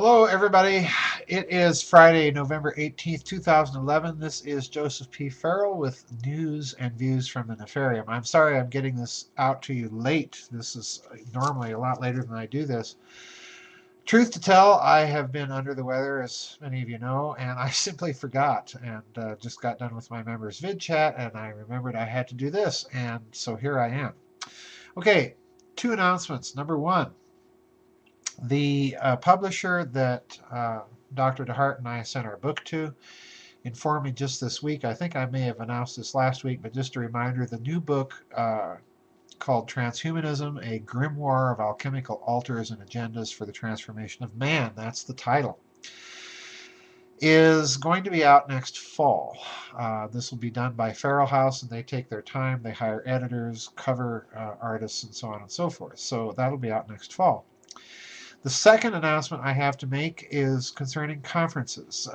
Hello, everybody. It is Friday, November 18th, 2011. This is Joseph P. Farrell with news and views from the Nefarium. I'm sorry I'm getting this out to you late. This is normally a lot later than I do this. Truth to tell, I have been under the weather, as many of you know, and I simply forgot and just got done with my members' vid chat, and I remembered I had to do this, and so here I am. Okay, two announcements. Number one, the publisher that Dr. DeHart and I sent our book to informed me just this week. I think I may have announced this last week, but just a reminder, the new book called Transhumanism, A Grimoire of Alchemical Altars and Agendas for the Transformation of Man, that's the title, is going to be out next fall. This will be done by Farrell House, and they take their time. They hire editors, cover artists, and so on and so forth. So that'll be out next fall. The second announcement I have to make is concerning conferences.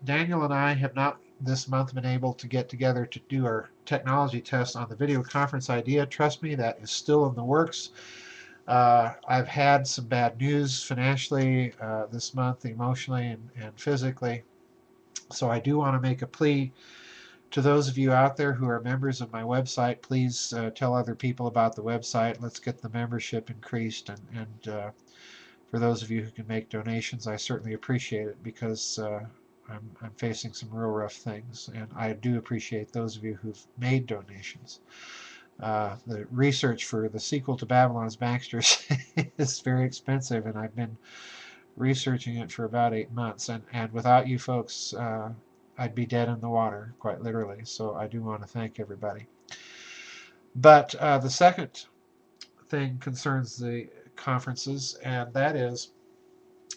Daniel and I have not this month been able to get together to do our technology test on the video conference idea. Trust me, that is still in the works. I've had some bad news financially this month, emotionally and physically. So I do want to make a plea to those of you out there who are members of my website. Please tell other people about the website. Let's get the membership increased, and for those of you who can make donations, I certainly appreciate it, because I'm facing some real rough things, and I do appreciate those of you who've made donations. The research for the sequel to Babylon's Banksters is very expensive, and I've been researching it for about 8 months, and without you folks, I'd be dead in the water, quite literally. So I do want to thank everybody. But the second thing concerns the conferences, and that is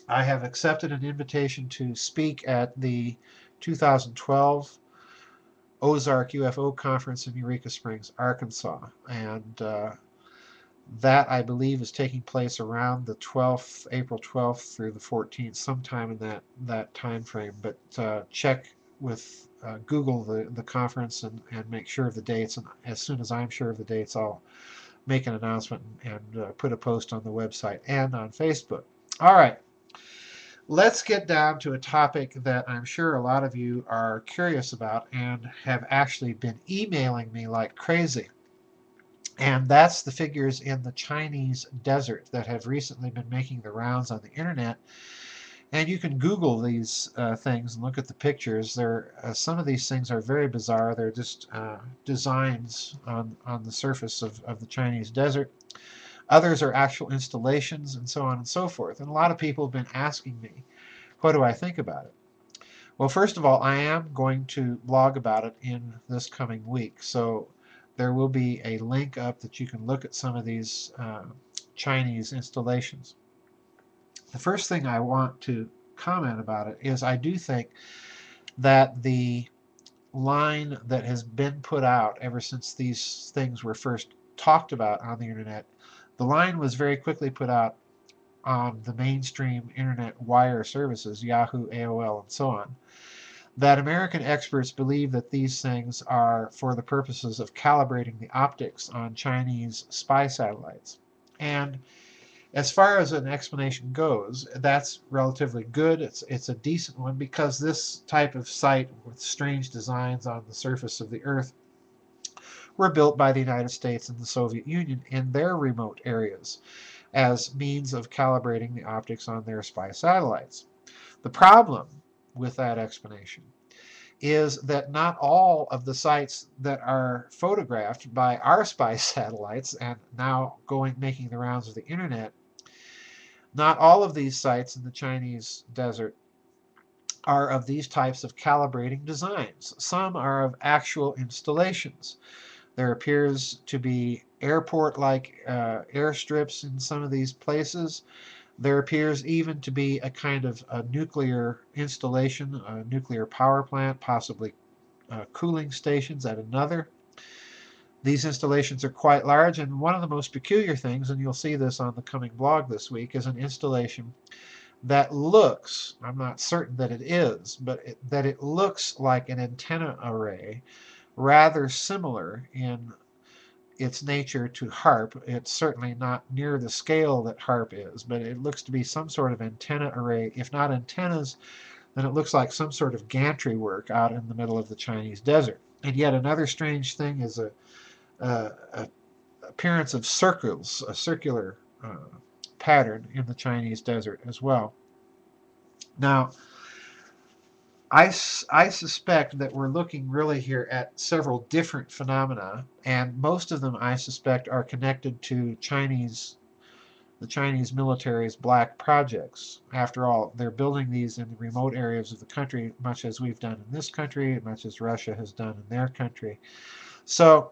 I have accepted an invitation to speak at the 2012 Ozark UFO Conference in Eureka Springs, Arkansas, and that I believe is taking place around the 12th, April 12th through the 14th, sometime in that time frame. But check with Google the conference and make sure of the dates, and as soon as I'm sure of the dates, I'll make an announcement and put a post on the website and on Facebook. All right, let's get down to a topic that I'm sure a lot of you are curious about and have actually been emailing me like crazy. And that's the figures in the Chinese desert that have recently been making the rounds on the internet. And you can Google these things and look at the pictures. Some of these things are very bizarre. They're just designs on the surface of the Chinese desert. Others are actual installations, and so on and so forth. And a lot of people have been asking me, what do I think about it? Well, first of all, I am going to blog about it in this coming week. So there will be a link up that you can look at some of these Chinese installations. The first thing I want to comment about it is I do think that the line that has been put out ever since these things were first talked about on the internet, the line was very quickly put out on the mainstream internet wire services, Yahoo, AOL, and so on, that American experts believe that these things are for the purposes of calibrating the optics on Chinese spy satellites. And as far as an explanation goes, that's relatively good. It's a decent one, because this type of site with strange designs on the surface of the Earth were built by the United States and the Soviet Union in their remote areas as means of calibrating the optics on their spy satellites. The problem with that explanation is that not all of the sites that are photographed by our spy satellites and now making the rounds of the internet, not all of these sites in the Chinese desert are of these types of calibrating designs. Some are of actual installations. There appears to be airport-like airstrips in some of these places. There appears even to be a kind of a nuclear installation, a nuclear power plant, possibly cooling stations at another. These installations are quite large, and one of the most peculiar things, and you'll see this on the coming blog this week, is an installation that looks, I'm not certain that it is, but that it looks like an antenna array, rather similar in its nature to HARP. It's certainly not near the scale that HARP is, but it looks to be some sort of antenna array. If not antennas, then it looks like some sort of gantry work out in the middle of the Chinese desert. And yet another strange thing is a appearance of circles, a circular pattern in the Chinese desert as well. Now, I suspect that we're looking really here at several different phenomena, and most of them I suspect are connected to the Chinese military's black projects. After all, they're building these in the remote areas of the country, much as we've done in this country, much as Russia has done in their country. So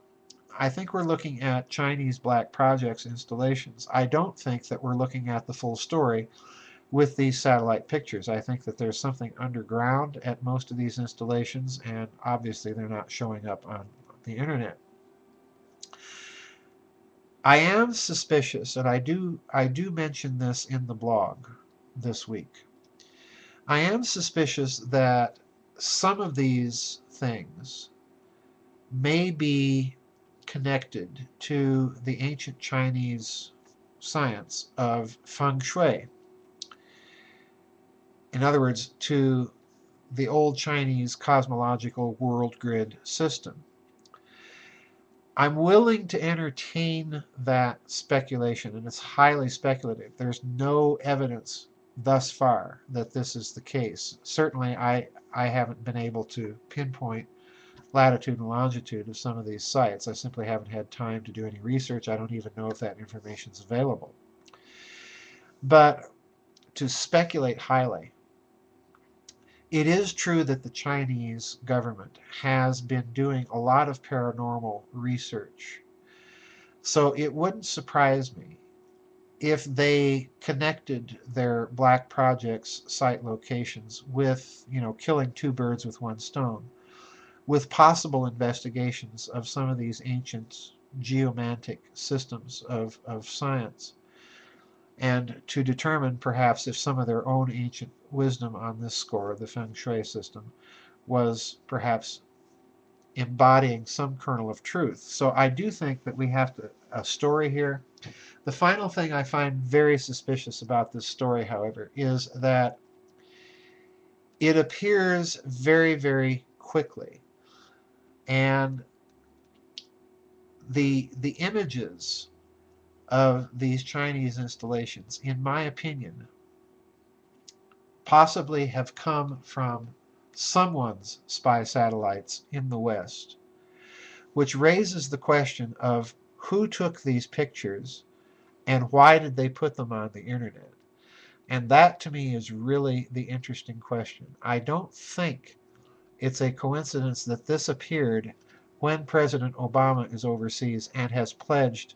I think we're looking at Chinese black projects installations. I don't think that we're looking at the full story with these satellite pictures. I think that there's something underground at most of these installations, and obviously they're not showing up on the internet. I am suspicious, and I do mention this in the blog this week. I am suspicious that some of these things may be connected to the ancient Chinese science of feng shui. In other words, to the old Chinese cosmological world grid system. I'm willing to entertain that speculation, and it's highly speculative. There's no evidence thus far that this is the case. Certainly, I haven't been able to pinpoint latitude and longitude of some of these sites. I simply haven't had time to do any research. I don't even know if that information is available. But to speculate highly, it is true that the Chinese government has been doing a lot of paranormal research. So it wouldn't surprise me if they connected their black projects site locations with, killing two birds with one stone, with possible investigations of some of these ancient geomantic systems of science, and to determine perhaps if some of their own ancient wisdom on this score, the feng shui system, was perhaps embodying some kernel of truth. So I do think that we have a story here. The final thing I find very suspicious about this story, however, is that it appears very, very quickly. And the images of these Chinese installations, in my opinion, possibly have come from someone's spy satellites in the West, which raises the question of who took these pictures and why did they put them on the internet? And that to me is really the interesting question. I don't think it's a coincidence that this appeared when President Obama is overseas and has pledged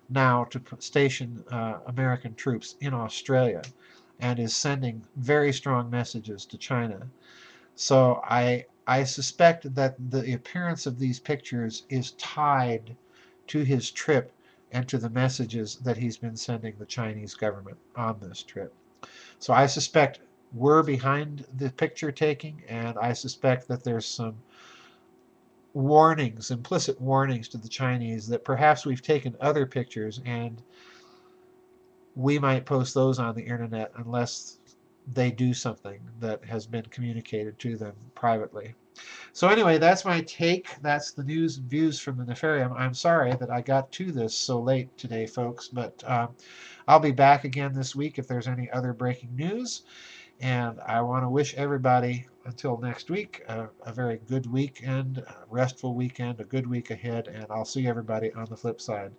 now to station American troops in Australia and is sending very strong messages to China. So I suspect that the appearance of these pictures is tied to his trip and to the messages that he's been sending the Chinese government on this trip. So I suspect we're behind the picture taking, and I suspect that there's some warnings, implicit warnings to the Chinese that perhaps we've taken other pictures and we might post those on the internet unless they do something that has been communicated to them privately. So anyway, that's my take. That's the news and views from the Nefarium. I'm sorry that I got to this so late today, folks, but I'll be back again this week if there's any other breaking news. And I want to wish everybody, until next week, a very good weekend, a restful weekend, a good week ahead, and I'll see everybody on the flip side.